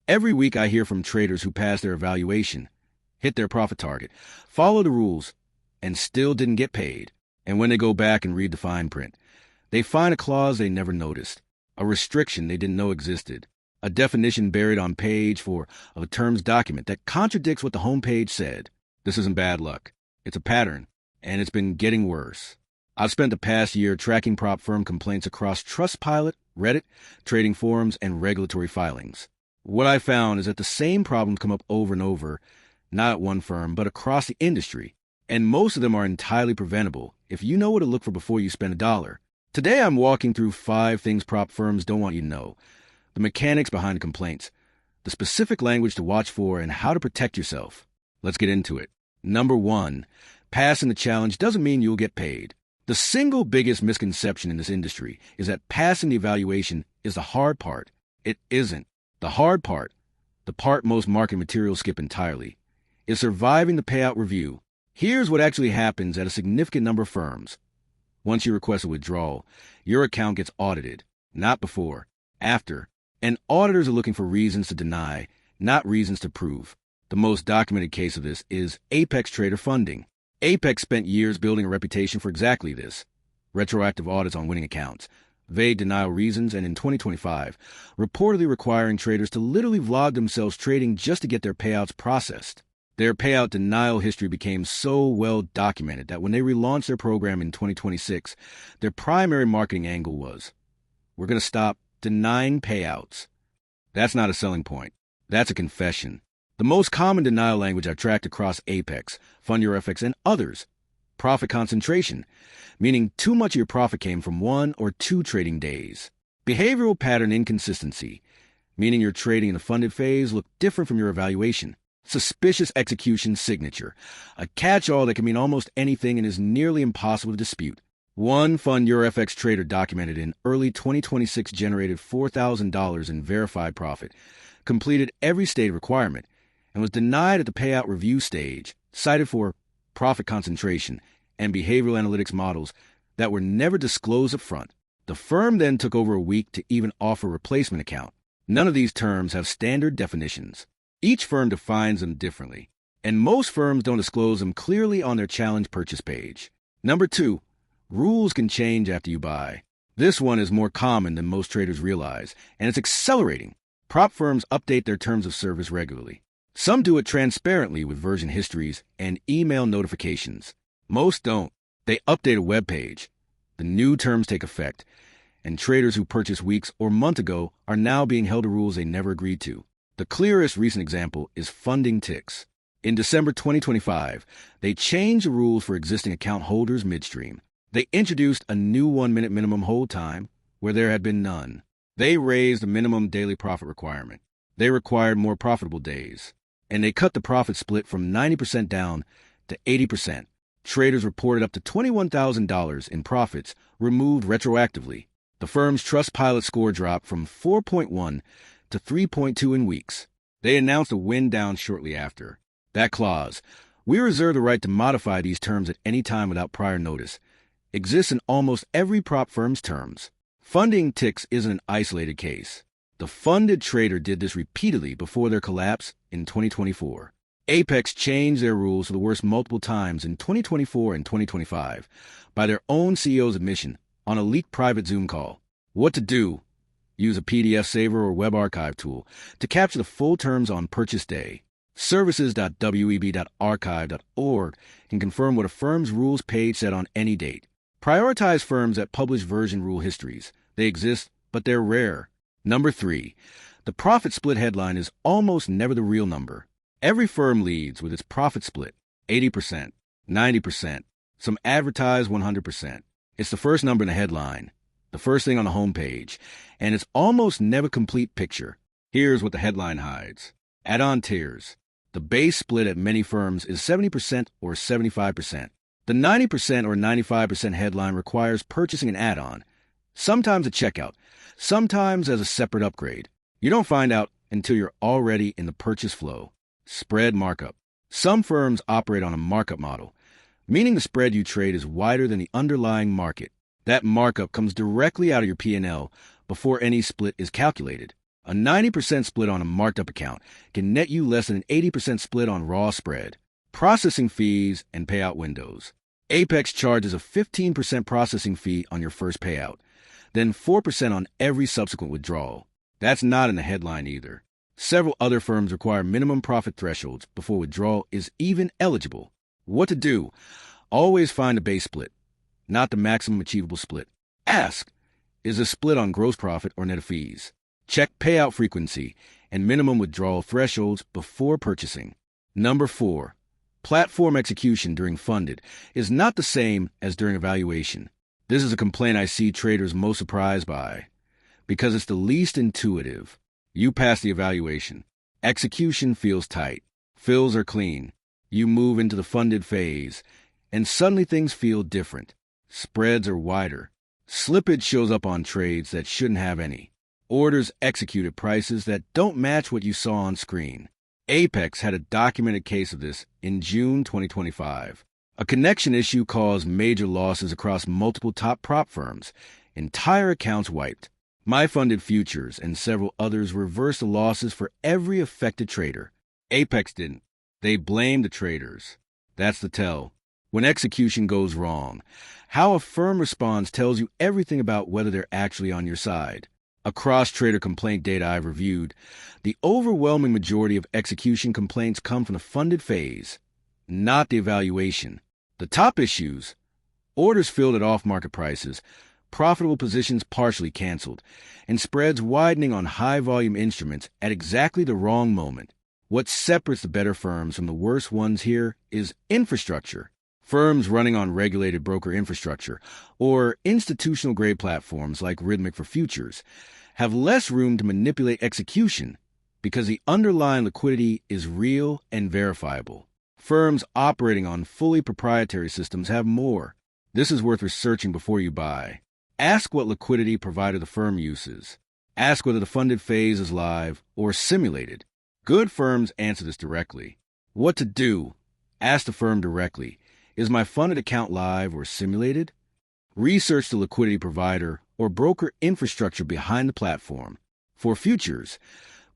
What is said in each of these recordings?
Every week I hear from traders who passed their evaluation, hit their profit target, follow the rules, and still didn't get paid. And when they go back and read the fine print, they find a clause they never noticed, a restriction they didn't know existed, a definition buried on page 4 of a terms document that contradicts what the homepage said. This isn't bad luck. It's a pattern, and it's been getting worse. I've spent the past year tracking prop firm complaints across Trustpilot, Reddit, trading forums, and regulatory filings. What I found is that the same problems come up over and over, not at one firm, but across the industry, and most of them are entirely preventable if you know what to look for before you spend $1. Today I'm walking through 5 things prop firms don't want you to know, the mechanics behind the complaints, the specific language to watch for, and how to protect yourself. Let's get into it. Number 1, passing the challenge doesn't mean you'll get paid. The single biggest misconception in this industry is that passing the evaluation is the hard part. It isn't. The hard part, the part most market materials skip entirely, is surviving the payout review. Here's what actually happens at a significant number of firms. Once you request a withdrawal, your account gets audited, not before, after, and auditors are looking for reasons to deny, not reasons to prove. The most documented case of this is Apex Trader Funding. Apex spent years building a reputation for exactly this: retroactive audits on winning accounts, vague denial reasons, and in 2025, reportedly requiring traders to literally vlog themselves trading just to get their payouts processed. Their payout denial history became so well documented that when they relaunched their program in 2026, their primary marketing angle was, "We're going to stop denying payouts." That's not a selling point. That's a confession. The most common denial language I've tracked across Apex, FundYourFX, and others: profit concentration, meaning too much of your profit came from 1 or 2 trading days. Behavioral pattern inconsistency, meaning your trading in the funded phase looked different from your evaluation. Suspicious execution signature, a catch-all that can mean almost anything and is nearly impossible to dispute. One FundYourFX trader documented in early 2026 generated $4,000 in verified profit, completed every state requirement, and was denied at the payout review stage, cited for profit concentration and behavioral analytics models that were never disclosed up front. The firm then took over a week to even offer a replacement account. None of these terms have standard definitions. Each firm defines them differently, and most firms don't disclose them clearly on their challenge purchase page. Number 2, rules can change after you buy. This one is more common than most traders realize, and it's accelerating. Prop firms update their terms of service regularly. Some do it transparently with version histories and email notifications. Most don't. They update a web page. The new terms take effect, and traders who purchased weeks or months ago are now being held to rules they never agreed to. The clearest recent example is FundingTicks. In December 2025, they changed the rules for existing account holders midstream. They introduced a new 1-minute minimum hold time where there had been none. They raised the minimum daily profit requirement. They required more profitable days. And they cut the profit split from 90% down to 80%. Traders reported up to $21,000 in profits removed retroactively. The firm's Trustpilot score dropped from 4.1 to 3.2 in weeks. They announced a wind down shortly after. That clause, "We reserve the right to modify these terms at any time without prior notice," exists in almost every prop firm's terms. FundingTicks isn't an isolated case. The funded trader did this repeatedly before their collapse in 2024. Apex changed their rules for the worst multiple times in 2024 and 2025 by their own CEO's admission on a leaked private Zoom call. What to do? Use a PDF saver or web archive tool to capture the full terms on purchase day. Services.web.archive.org can confirm what a firm's rules page said on any date. Prioritize firms that publish version rule histories. They exist, but they're rare. Number 3, the profit split headline is almost never the real number. Every firm leads with its profit split, 80%, 90%. Some advertise 100%. It's the first number in the headline, the first thing on the homepage, and it's almost never complete picture. Here's what the headline hides. Add-on tiers. The base split at many firms is 70% or 75%. The 90% or 95% headline requires purchasing an add-on, sometimes a checkout, sometimes as a separate upgrade. You don't find out until you're already in the purchase flow. Spread markup. Some firms operate on a markup model, meaning the spread you trade is wider than the underlying market. That markup comes directly out of your P&L before any split is calculated. A 90% split on a marked up account can net you less than an 80% split on raw spread, processing fees, and payout windows. Apex charges a 15% processing fee on your first payout, then 4% on every subsequent withdrawal. That's not in the headline either. Several other firms require minimum profit thresholds before withdrawal is even eligible. What to do? Always find a base split, not the maximum achievable split. Ask, is the split on gross profit or net of fees? Check payout frequency and minimum withdrawal thresholds before purchasing. Number 4. Platform execution during funded is not the same as during evaluation. This is a complaint I see traders most surprised by, because it's the least intuitive. You pass the evaluation. Execution feels tight. Fills are clean. You move into the funded phase, and suddenly things feel different. Spreads are wider. Slippage shows up on trades that shouldn't have any. Orders execute at prices that don't match what you saw on screen. Apex had a documented case of this in June 2025. A connection issue caused major losses across multiple top prop firms. Entire accounts wiped. MyFunded Futures and several others reversed the losses for every affected trader. Apex didn't. They blamed the traders. That's the tell. When execution goes wrong, how a firm responds tells you everything about whether they're actually on your side. Across trader complaint data I've reviewed, the overwhelming majority of execution complaints come from the funded phase, not the evaluation. The top issues: orders filled at off-market prices, profitable positions partially canceled, and spreads widening on high-volume instruments at exactly the wrong moment. What separates the better firms from the worst ones here is infrastructure. Firms running on regulated broker infrastructure or institutional-grade platforms like Rhythmic for futures have less room to manipulate execution because the underlying liquidity is real and verifiable. Firms operating on fully proprietary systems have more. This is worth researching before you buy. Ask what liquidity provider the firm uses. Ask whether the funded phase is live or simulated. Good firms answer this directly. What to do? Ask the firm directly. Is my funded account live or simulated? Research the liquidity provider or broker infrastructure behind the platform. For futures,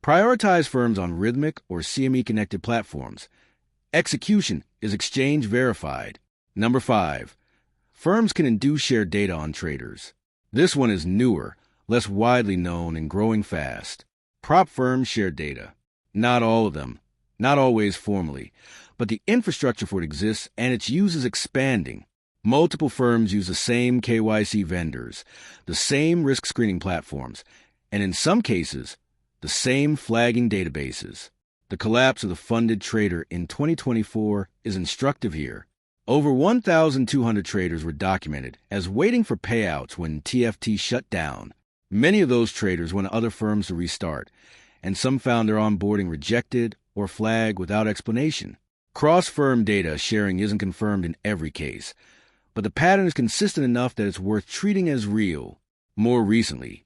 prioritize firms on Rhythmic or CME-connected platforms. Execution is exchange verified. Number 5. Firms can induce shared data on traders. This one is newer, less widely known, and growing fast. Prop firms share data. Not all of them, not always formally, but the infrastructure for it exists and its use is expanding. Multiple firms use the same KYC vendors, the same risk screening platforms, and in some cases, the same flagging databases. The collapse of the funded trader in 2024 is instructive here. Over 1,200 traders were documented as waiting for payouts when TFT shut down. Many of those traders went to other firms to restart, and some found their onboarding rejected or flagged without explanation. Cross-firm data sharing isn't confirmed in every case, but the pattern is consistent enough that it's worth treating as real. More recently,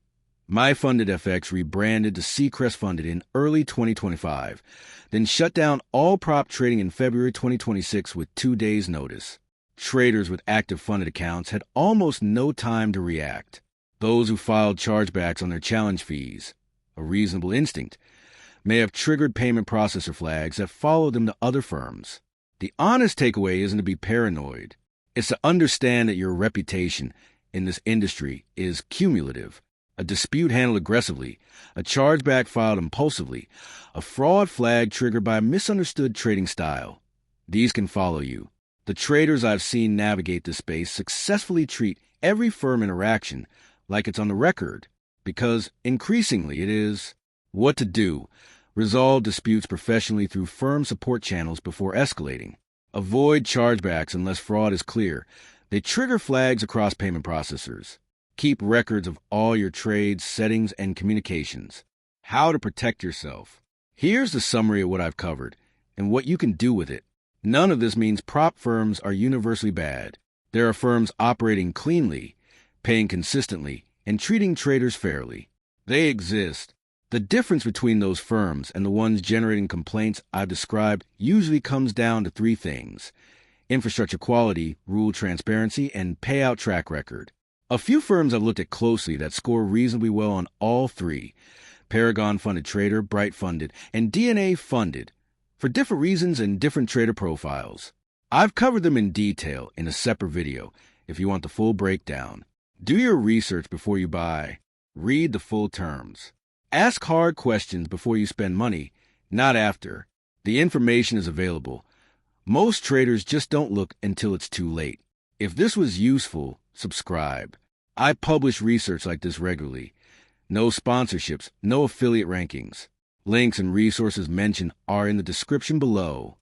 MyFundedFX rebranded to SeacrestFunded in early 2025, then shut down all prop trading in February 2026 with 2 days' notice. Traders with active funded accounts had almost no time to react. Those who filed chargebacks on their challenge fees, a reasonable instinct, may have triggered payment processor flags that followed them to other firms. The honest takeaway isn't to be paranoid. It's to understand that your reputation in this industry is cumulative. A dispute handled aggressively, a chargeback filed impulsively, a fraud flag triggered by a misunderstood trading style. These can follow you. The traders I've seen navigate this space successfully treat every firm interaction like it's on the record, because increasingly it is. What to do? Resolve disputes professionally through firm support channels before escalating. Avoid chargebacks unless fraud is clear. They trigger flags across payment processors. Keep records of all your trades, settings, and communications. How to protect yourself. Here's the summary of what I've covered and what you can do with it. None of this means prop firms are universally bad. There are firms operating cleanly, paying consistently, and treating traders fairly. They exist. The difference between those firms and the ones generating complaints I've described usually comes down to 3 things: infrastructure quality, rule transparency, and payout track record. A few firms I've looked at closely that score reasonably well on all 3. Paragon Funded Trader, Bright Funded, and DNA Funded for different reasons and different trader profiles. I've covered them in detail in a separate video if you want the full breakdown. Do your research before you buy. Read the full terms. Ask hard questions before you spend money, not after. The information is available. Most traders just don't look until it's too late. If this was useful, subscribe. I publish research like this regularly. No sponsorships, no affiliate rankings. Links and resources mentioned are in the description below.